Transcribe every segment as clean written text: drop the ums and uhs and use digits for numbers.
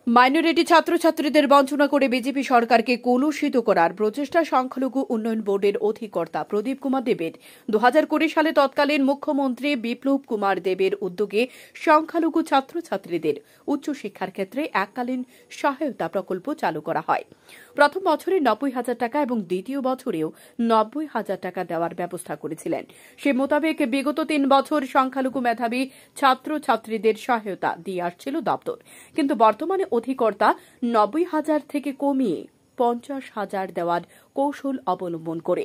Minority ছাত্রছাত্রীদের বঞ্চনা করে বিজেপি সরকারকে কলুষিত করার প্রচেষ্টা সংখ্যালঘু উন্নয়ন বোর্ডের অধিকর্তা প্রদীপ কুমার দেবের 2020 সালে তৎকালীন মুখ্যমন্ত্রী বিপ্লব কুমার দেবের উদ্যোগে সংখ্যালঘু ছাত্রছাত্রীদের উচ্চশিক্ষার ক্ষেত্রে এককালীন সহায়তা প্রকল্প চালু করা হয়। প্রথম বছরে 90,000 টাকা এবং দ্বিতীয় বছরেও 90,000 টাকা দেওয়ার ব্যবস্থা করেছিলেন। সে মোতাবেক বিগত 3 বছর সংখ্যালঘু মেধাবী ছাত্রছাত্রীদের সহায়তা দিয়ে আসছিল দপ্তর, কিন্তু বর্তমানে অধিকর্তা 90,000 থেকে কমিয়ে 50,000 দেওয়ার কৌশল অবলম্বন করে,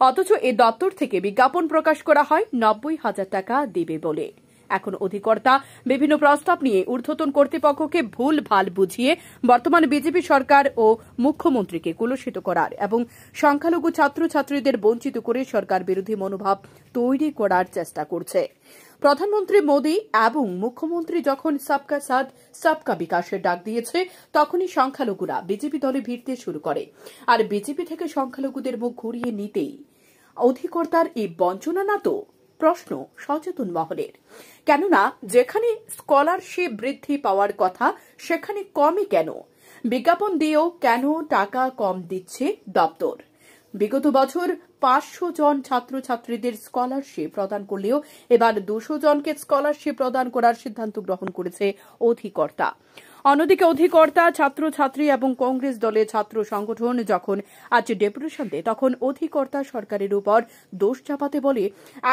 অথচ এই দপ্তর থেকে বিজ্ঞাপন প্রকাশ করা হয় 90,000 টাকা দিবে বলে। এখন অধিকর্তা বিভিন্ন প্রস্তাব নিয়ে ঊর্ধ্বতন কর্তৃপক্ষকে ভুল ভাল বুঝিয়ে বর্তমান বিজেপি সরকার ও মুখ্যমন্ত্রীকে কলুষিত করার এবং সংখ্যালঘু ছাত্রছাত্রীদের বঞ্চিত করে সরকার বিরোধী মনোভাব তৈরি করার চেষ্টা করছে। প্রধানমন্ত্রী মোদী এবং মুখ্যমন্ত্রী যখন সবকা সাথ সবকা বিকাশের ডাক দিয়েছে, তখনই সংখ্যালঘুরা বিজেপি দলে ভিড়তে শুরু করে। আর বিজেপি থেকে সংখ্যালঘুদের মুখ ঘুরিয়ে নিতেই অধিকর্তার এই বঞ্চনা না তো? প্রশ্ন সচেতন মহলের। কেননা যেখানে স্কলারশিপ বৃদ্ধি পাওয়ার কথা সেখানে কমই কেন? বিজ্ঞাপন দিয়েও কেন টাকা কম দিচ্ছে দপ্তর? বিগত বছর 500 জন ছাত্রছাত্রীদের স্কলারশিপ প্রদান করলেও এবার 200 জনকে স্কলারশিপ প্রদান করার সিদ্ধান্ত গ্রহণ করেছে অধিকর্তা। অন্যদিকে অধিকর্তা, ছাত্রছাত্রী এবং কংগ্রেস দলের ছাত্র সংগঠন যখন আজ ডেপুটেশন দেয়, তখন অধিকর্তা সরকারের উপর দোষ চাপাতে বলে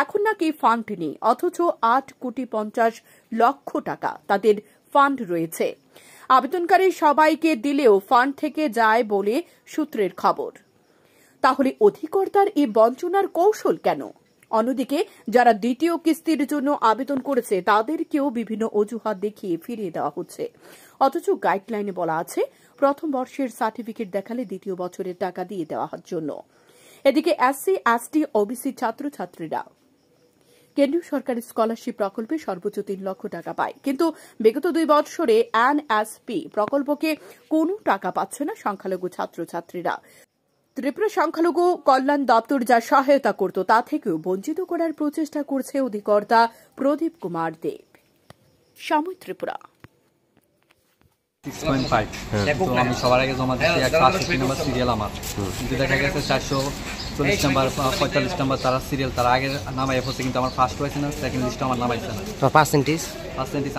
এখন নাকি ফান্ড নেই, অথচ 8,50,00,000 টাকা তাদের ফান্ড রয়েছে। আবেদনকারী সবাইকে দিলেও ফান্ড থেকে যায় বলে সূত্রের খবর। তাহলে অধিকর্তার এই বঞ্চনার কৌশল কেন? অন্যদিকে যারা দ্বিতীয় কিস্তির জন্য আবেদন করেছে তাদেরকেও বিভিন্ন অজুহাত দেখিয়ে ফিরিয়ে দেওয়া হচ্ছে, অথচ গাইডলাইনে বলা আছে প্রথম বর্ষের সার্টিফিকেট দেখালে দ্বিতীয় বছরের টাকা দিয়ে দেওয়ার জন্য। এদিকে এসসি, এসটি, ওবিসি ছাত্রছাত্রীরা কেন্দ্রীয় সরকারের স্কলারশিপ প্রকল্পে সর্বোচ্চ 3 লক্ষ টাকা পায়, কিন্তু বিগত 2 বছরে এনএসপি প্রকল্পকে কোনো টাকা পাচ্ছে না সংখ্যালঘু ছাত্রছাত্রীরা। ত্রিপুরা সংখ্যালঘু কল্যাণ দপ্তর যা সহায়তা করত তা থেকেও বঞ্চিত করার প্রচেষ্টা করছে অধিকর্তা প্রদীপ কুমার দেব। সময় ত্রিপুরা 6.5 তো আমি সবার আগে জমা দিচ্ছি 180 নম্বর সিরিয়াল আমার, কিন্তু দেখা গেছে 440 নম্বর 45 নম্বর তারা সিরিয়াল তারা আগে নামাই হচ্ছে, কিন্তু আমার ফার্স্ট হয়েছে না, সেকেন্ড লিস্ট আমার নামাইছে না। তো পার্সেন্টেজ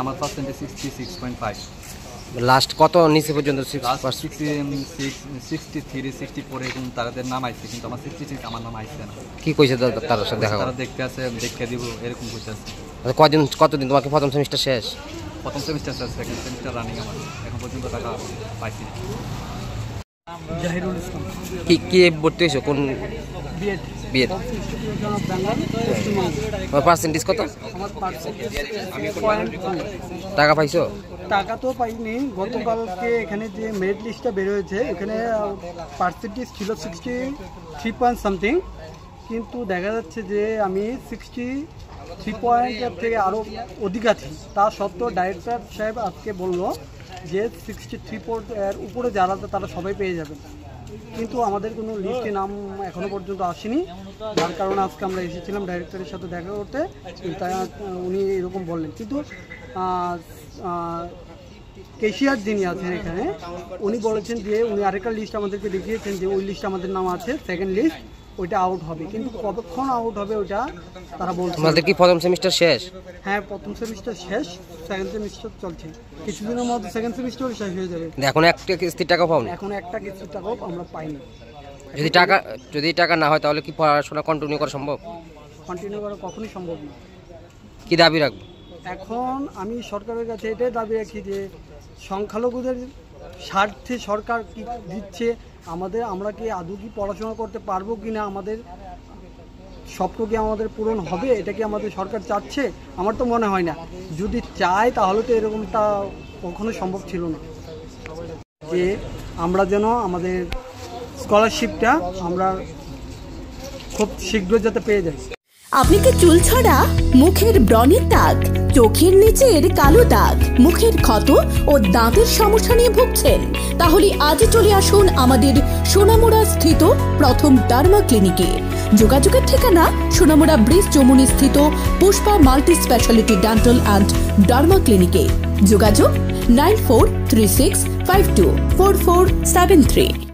আমার পার্সেন্টেজ 66.5। লাস্ট কত নিচে পর্যন্ত? 63, 64 এরকম তাদের নামাইছে, কিন্তু আমার 66 আমার নাম আইছে না। কি কইছে তার সাথে দেখা? তারা দেখতে আছে, দেখে দিব এরকম কইছে। কতদিন তোমাকে প্রথম সেমিস্টার শেষ? প্রথম সেমিস্টার শেষ, সেকেন্ড সেমিস্টার রানিং আমার, এখন পর্যন্ত টাকা পাইছি না। জাহিরুল ইসলাম। কি ভর্তি হয়েছো? কোন? বিএড। তোমার পার্সেন্টেজ কত? আমার পার্সেন্টেজ টাকা পাইছো? টাকা তো পাইনি। গতকালকে এখানে যে মেরিট লিস্টটা বের হয়েছে, এখানে পার্সেন্টেজ ছিল 63 পয়েন্ট সামথিং, কিন্তু দেখা যাচ্ছে যে আমি 63 পয়েন্টের থেকে আরও অধিক আছি। তা সত্ত্বেও ডাইরেক্টর সাহেব আজকে বলল যে 63 পয়েন্টের উপরে যারা তারা সবাই পেয়ে যাবে, কিন্তু আমাদের কোনো লিস্টে নাম এখনো পর্যন্ত আসেনি। যার কারণে আজকে আমরা এসেছিলাম ডাইরেক্টরের সাথে দেখা করতে, তাই উনি এরকম বললেন। কিন্তু কেশিয়ার যিনি আছেন এখানে, উনি বলেছেন যে উনি আরেকটা লিস্ট আমাদেরকে দেখিয়েছেন যে ওই লিস্ট আমাদের নাম আছে, সেকেন্ড লিস্ট, ওইটা আউট হবে, কিন্তু কতক্ষণ আউট হবে ওটা তারা বলছে। আমাদের কি প্রথম সেমিস্টার শেষ? হ্যাঁ, প্রথম সেমিস্টার শেষ, সেকেন্ড সেমিস্টার চলছে। কিছুদিনের মধ্যে সেকেন্ড সেমিস্টার শেষ হয়ে যাবে। এখন একটা কিস্তির টাকা পাও না? এখন একটা কিস্তির টাকাও আমরা পাইনি। যদি টাকা না হয় তাহলে কি পড়াশোনা কন্টিনিউ করা সম্ভব? কন্টিনিউ করা কখনোই সম্ভব না। কি দাবি রাখবো? এখন আমি সরকারের কাছে এটাই দাবি রাখি যে সংখ্যালঘুদের স্বার্থে সরকার কি দিচ্ছে, আমরা কি আদৌ কি পড়াশোনা করতে পারবো কিনা, আমাদের স্বপ্ন কি আমাদের পূরণ হবে, এটা কি আমাদের সরকার চাচ্ছে? আমার তো মনে হয় না। যদি চায় তাহলে তো এরকমটা কখনো সম্ভব ছিল না, যে আমরা যেন আমাদের স্কলারশিপটা আমরা খুব শীঘ্র যাতে পেয়ে যাই। আপনি কি চুল ছড়া, মুখের ব্রণের দাগ, চোখের নিচের কালো দাগ, মুখের ক্ষত ও দাঁতের সমস্যা নিয়ে ভুগছেন? তাহলে আজই চলে আসুন আমাদের সোনামুড়া স্থিত প্রথম ডার্মা ক্লিনিকে। যোগাযোগের ঠিকানা সোনামুড়া ব্রিজ চৌমুহনী স্থিত Pushpa multi speciality dental and derma ক্লিনিকে। যোগাযোগ 9436524473।